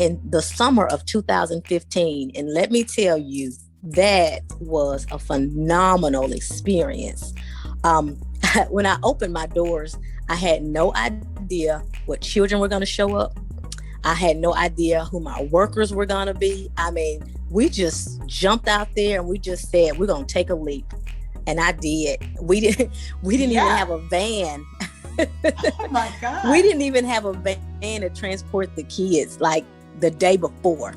in the summer of 2015. And let me tell you, that was a phenomenal experience. When I opened my doors, I had no idea what children were going to show up. I had no idea who my workers were going to be. I mean, we just jumped out there and we just said, we're going to take a leap. And I did. We didn't even have a van. Oh my God. We didn't even have a van to transport the kids like the day before.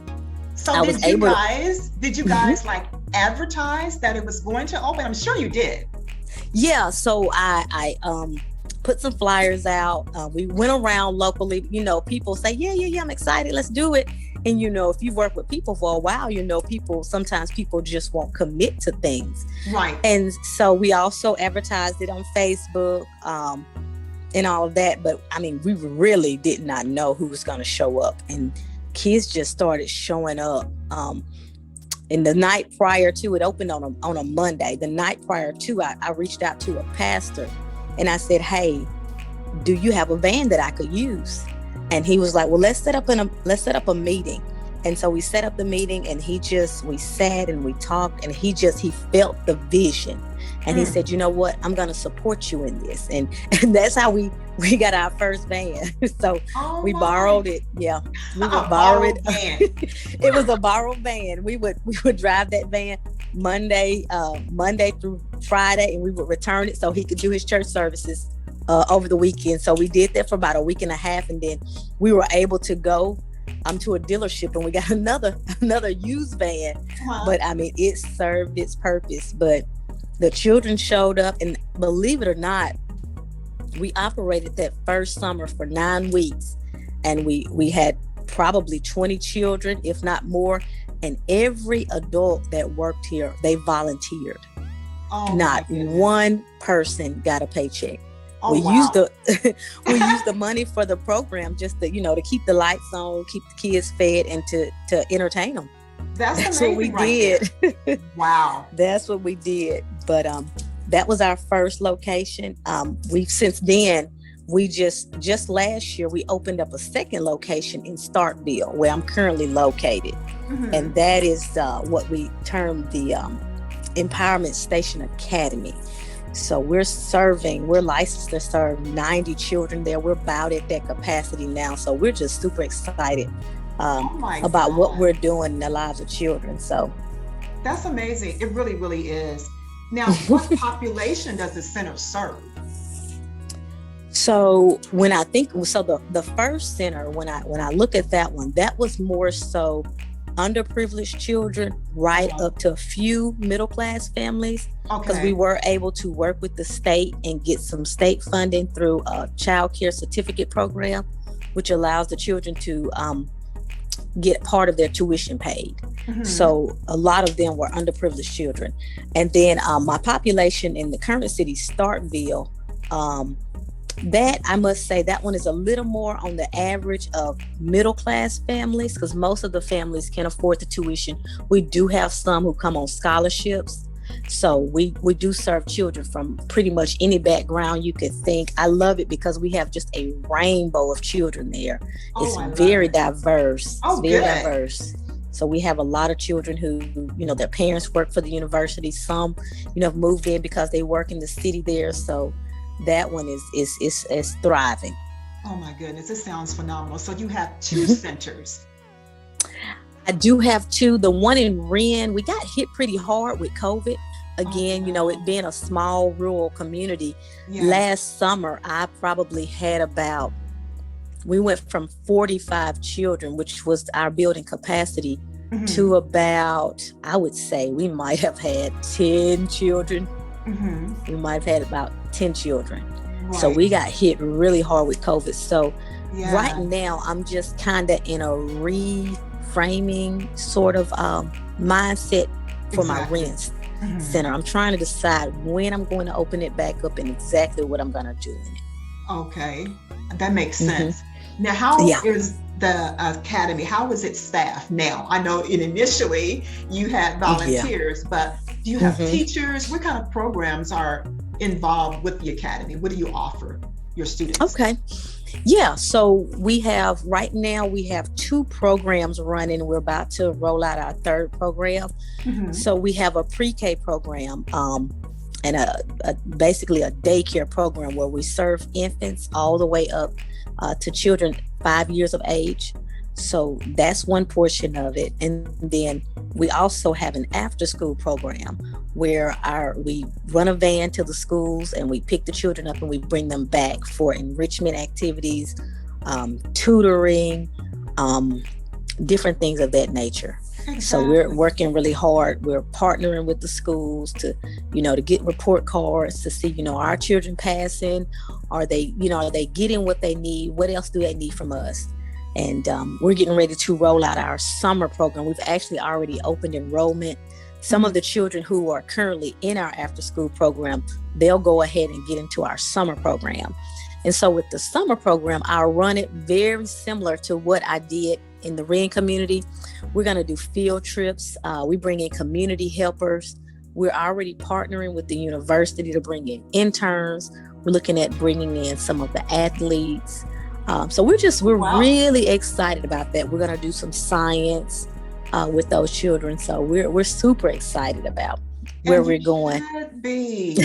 So did you guys like advertise that it was going to open? I'm sure you did. Yeah. So I put some flyers out. We went around locally, people say, yeah, I'm excited. Let's do it. And, if you work with people for a while, sometimes people just won't commit to things. Right. And so we also advertised it on Facebook and all of that. But I mean, we really did not know who was going to show up. And kids just started showing up. And the night prior to it opened on a Monday. The night prior to, I reached out to a pastor and I said, hey, do you have a van that I could use? And he was like, well, let's set up a meeting. And so we set up the meeting and we sat and we talked and he felt the vision. And he said, you know what, I'm going to support you in this. And that's how we got our first van. So we borrowed it. Yeah. We would borrow it. It was a borrowed van. We would drive that van Monday through Friday, and we would return it so he could do his church services over the weekend. So we did that for about a week and a half. And then we were able to go to a dealership and we got another used van. But I mean, it served its purpose. But the children showed up, and believe it or not, we operated that first summer for 9 weeks, and we had probably 20 children, if not more. And every adult that worked here, they volunteered. Not one person got a paycheck. We used the money for the program just to, to keep the lights on, keep the kids fed, and to entertain them. That's what we did. Wow. That's what we did. But that was our first location. We've since then, we just last year, we opened up a second location in Starkville, where I'm currently located. Mm-hmm. And that is what we term the Empowerment Station Academy. So we're licensed to serve 90 children there. We're about at that capacity now. So we're just super excited about what we're doing in the lives of children. So that's amazing. It really, really is. Now, what population does the center serve? So the first center, when I look at that one, that was more so underprivileged children, right up to a few middle-class families, because we were able to work with the state and get some state funding through a child care certificate program, which allows the children to get part of their tuition paid. Mm-hmm. So a lot of them were underprivileged children. And then my population in the current city, Starkville, that I must say that one is a little more on the average of middle class families, because most of the families can afford the tuition. We do have some who come on scholarships. So we do serve children from pretty much any background you could think. I love it because we have just a rainbow of children there. It's very diverse. It's very diverse. So we have a lot of children who, their parents work for the university. Some, have moved in because they work in the city there. So that one is thriving. Oh my goodness, it sounds phenomenal. So you have two centers. I do have two. The one in Wren, we got hit pretty hard with COVID. Again, it being a small rural community. Yeah. Last summer, I probably had we went from 45 children, which was our building capacity, mm-hmm. to about, I would say we might have had 10 children. Mm-hmm. We might have had about 10 children. Right. So we got hit really hard with COVID. So right now, I'm just kind of in a reframing sort of mindset for my Wren Center. I'm trying to decide when I'm going to open it back up and exactly what I'm going to do in it. Okay, that makes sense. Mm-hmm. Now, how is the academy? How is it staffed now? I know initially you had volunteers, but do you have teachers? What kind of programs are involved with the academy? What do you offer your students? Okay. Yeah, so right now we have 2 programs running. We're about to roll out our 3rd program. So we have a pre-K program, and basically a daycare program where we serve infants all the way up to children 5 years of age. So that's one portion of it. And then we also have an after-school program where we run a van to the schools and we pick the children up and we bring them back for enrichment activities, tutoring, different things of that nature. Exactly. So we're working really hard. We're partnering with the schools to get report cards to see, our children passing. Are they getting what they need? What else do they need from us? And we're getting ready to roll out our summer program. We've actually already opened enrollment. Some of the children who are currently in our after-school program, they'll go ahead and get into our summer program. And so with the summer program, I'll run it very similar to what I did in the Wren community. We're going to do field trips. We bring in community helpers. We're already partnering with the university to bring in interns. We're looking at bringing in some of the athletes. So we're wow. really excited about that. We're going to do some science with those children. So we're super excited about where we're going. Should be.